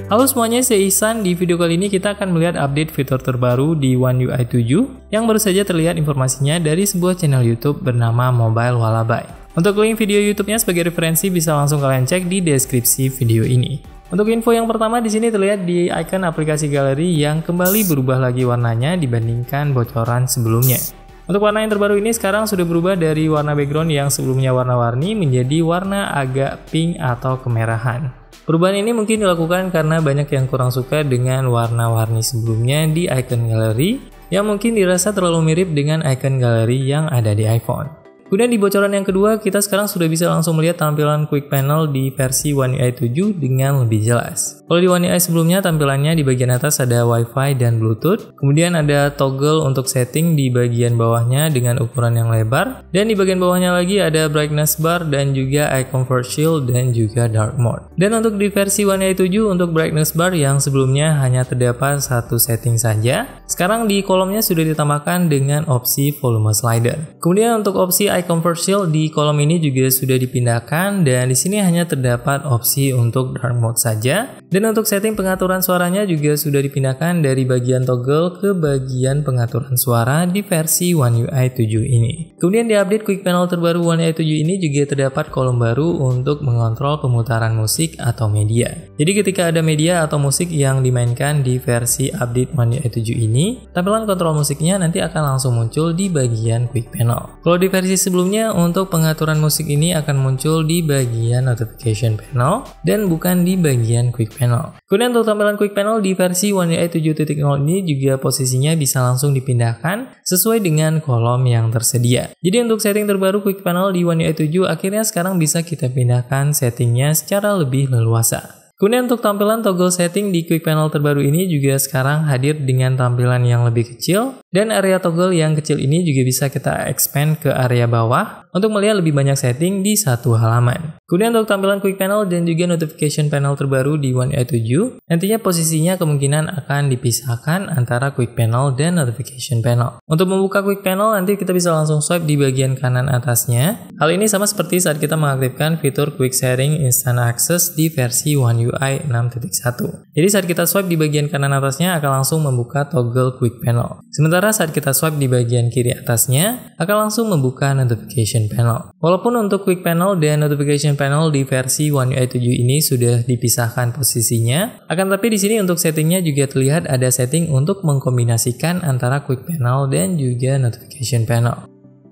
Halo semuanya, saya Ihsan. Di video kali ini kita akan melihat update fitur terbaru di One UI 7 yang baru saja terlihat informasinya dari sebuah channel YouTube bernama Mobile Wallabay. Untuk link video YouTube-nya sebagai referensi bisa langsung kalian cek di deskripsi video ini. Untuk info yang pertama di sini terlihat di icon aplikasi galeri yang kembali berubah lagi warnanya dibandingkan bocoran sebelumnya. Untuk warna yang terbaru ini sekarang sudah berubah dari warna background yang sebelumnya warna-warni menjadi warna agak pink atau kemerahan. Perubahan ini mungkin dilakukan karena banyak yang kurang suka dengan warna-warni sebelumnya di icon galeri yang mungkin dirasa terlalu mirip dengan icon galeri yang ada di iPhone. Kemudian di bocoran yang kedua, kita sekarang sudah bisa langsung melihat tampilan Quick Panel di versi One UI 7 dengan lebih jelas. Kalau di One UI sebelumnya tampilannya di bagian atas ada Wi-Fi dan Bluetooth, kemudian ada toggle untuk setting di bagian bawahnya dengan ukuran yang lebar, dan di bagian bawahnya lagi ada brightness bar dan juga eye comfort shield dan juga dark mode. Dan untuk di versi One UI 7 untuk brightness bar yang sebelumnya hanya terdapat satu setting saja, sekarang di kolomnya sudah ditambahkan dengan opsi volume slider. Kemudian untuk opsi eye comfort shield di kolom ini juga sudah dipindahkan dan di sini hanya terdapat opsi untuk dark mode saja. Dan untuk setting pengaturan suaranya juga sudah dipindahkan dari bagian toggle ke bagian pengaturan suara di versi One UI 7 ini. Kemudian di update Quick Panel terbaru One UI 7 ini juga terdapat kolom baru untuk mengontrol pemutaran musik atau media. Jadi ketika ada media atau musik yang dimainkan di versi update One UI 7 ini, tampilan kontrol musiknya nanti akan langsung muncul di bagian Quick Panel. Kalau di versi sebelumnya untuk pengaturan musik ini akan muncul di bagian notification panel dan bukan di bagian Quick Panel. Kemudian untuk tampilan Quick Panel di versi One UI 7.0 ini juga posisinya bisa langsung dipindahkan sesuai dengan kolom yang tersedia. Jadi untuk setting terbaru Quick Panel di One UI 7 akhirnya sekarang bisa kita pindahkan settingnya secara lebih leluasa. Kemudian untuk tampilan toggle setting di Quick Panel terbaru ini juga sekarang hadir dengan tampilan yang lebih kecil dan area toggle yang kecil ini juga bisa kita expand ke area bawah untuk melihat lebih banyak setting di satu halaman. Kemudian untuk tampilan Quick Panel dan juga notification panel terbaru di One UI 7, nantinya posisinya kemungkinan akan dipisahkan antara Quick Panel dan notification panel. Untuk membuka Quick Panel nanti kita bisa langsung swipe di bagian kanan atasnya. Hal ini sama seperti saat kita mengaktifkan fitur Quick Sharing Instant Access di versi One UI 6.1. Jadi saat kita swipe di bagian kanan atasnya akan langsung membuka toggle Quick Panel. Sementara saat kita swipe di bagian kiri atasnya akan langsung membuka notification panel. Walaupun untuk Quick Panel dan notification panel di versi One UI 7 ini sudah dipisahkan posisinya, akan tapi di sini untuk settingnya juga terlihat ada setting untuk mengkombinasikan antara Quick Panel dan juga notification panel.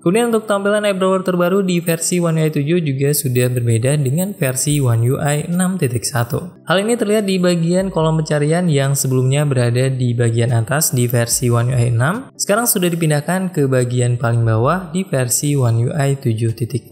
Kemudian untuk tampilan app drawer terbaru di versi One UI 7 juga sudah berbeda dengan versi One UI 6.1. Hal ini terlihat di bagian kolom pencarian yang sebelumnya berada di bagian atas di versi One UI 6, sekarang sudah dipindahkan ke bagian paling bawah di versi One UI 7.0.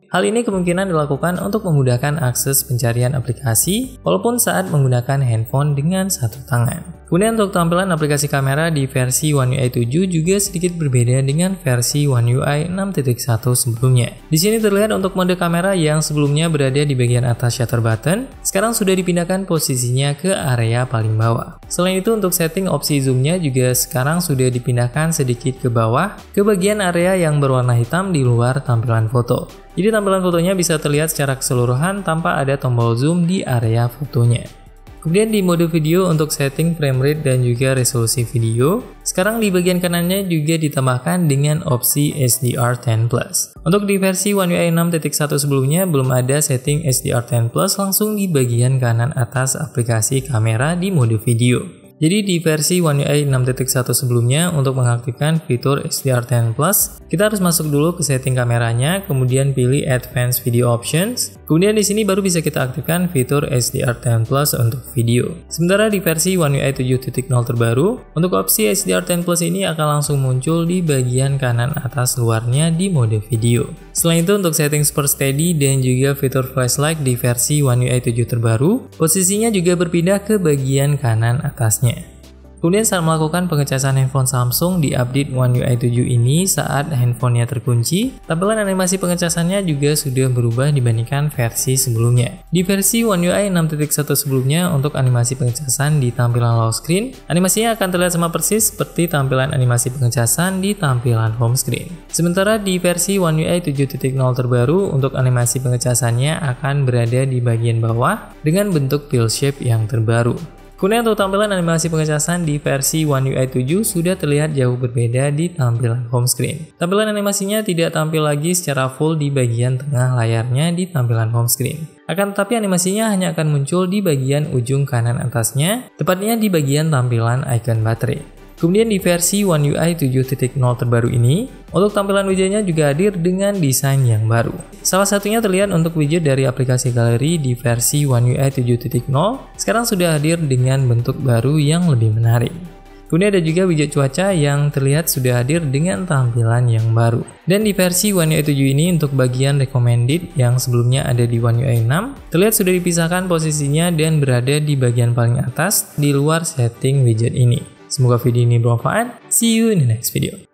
Hal ini kemungkinan dilakukan untuk memudahkan akses pencarian aplikasi walaupun saat menggunakan handphone dengan satu tangan. Kemudian untuk tampilan aplikasi kamera di versi One UI 7 juga sedikit berbeda dengan versi One UI 6.1 sebelumnya. Di sini terlihat untuk mode kamera yang sebelumnya berada di bagian atas shutter button, sekarang sudah dipindahkan posisinya ke area paling bawah. Selain itu untuk setting opsi zoomnya juga sekarang sudah dipindahkan sedikit ke bawah ke bagian area yang berwarna hitam di luar tampilan foto. Jadi tampilan fotonya bisa terlihat secara keseluruhan tanpa ada tombol zoom di area fotonya. Kemudian di mode video untuk setting frame rate dan juga resolusi video, sekarang di bagian kanannya juga ditambahkan dengan opsi HDR10+. Untuk di versi One UI 6.1 sebelumnya belum ada setting HDR10+, langsung di bagian kanan atas aplikasi kamera di mode video. Jadi di versi One UI 6.1 sebelumnya untuk mengaktifkan fitur HDR10+, kita harus masuk dulu ke setting kameranya, kemudian pilih Advanced Video Options. Kemudian di sini baru bisa kita aktifkan fitur HDR10+ untuk video. Sementara di versi One UI 7.0 terbaru, untuk opsi HDR10+ ini akan langsung muncul di bagian kanan atas luarnya di mode video. Selain itu untuk setting Super Steady dan juga fitur flashlight di versi One UI 7 terbaru, posisinya juga berpindah ke bagian kanan atasnya. Kemudian saat melakukan pengecasan handphone Samsung di update One UI 7 ini, saat handphonenya terkunci, tampilan animasi pengecasannya juga sudah berubah dibandingkan versi sebelumnya. Di versi One UI 6.1 sebelumnya, untuk animasi pengecasan di tampilan lock screen, animasinya akan terlihat sama persis seperti tampilan animasi pengecasan di tampilan home screen. Sementara di versi One UI 7.0 terbaru, untuk animasi pengecasannya akan berada di bagian bawah dengan bentuk pill shape yang terbaru. Kemudian untuk tampilan animasi pengecasan di versi One UI 7 sudah terlihat jauh berbeda di tampilan home screen. Tampilan animasinya tidak tampil lagi secara full di bagian tengah layarnya di tampilan home screen. Akan tetapi animasinya hanya akan muncul di bagian ujung kanan atasnya, tepatnya di bagian tampilan icon baterai. Kemudian di versi One UI 7.0 terbaru ini, untuk tampilan widgetnya juga hadir dengan desain yang baru. Salah satunya terlihat untuk widget dari aplikasi galeri di versi One UI 7.0, sekarang sudah hadir dengan bentuk baru yang lebih menarik. Kemudian ada juga widget cuaca yang terlihat sudah hadir dengan tampilan yang baru. Dan di versi One UI 7 ini, untuk bagian recommended yang sebelumnya ada di One UI 6, terlihat sudah dipisahkan posisinya dan berada di bagian paling atas di luar setting widget ini. Semoga video ini bermanfaat. See you in the next video.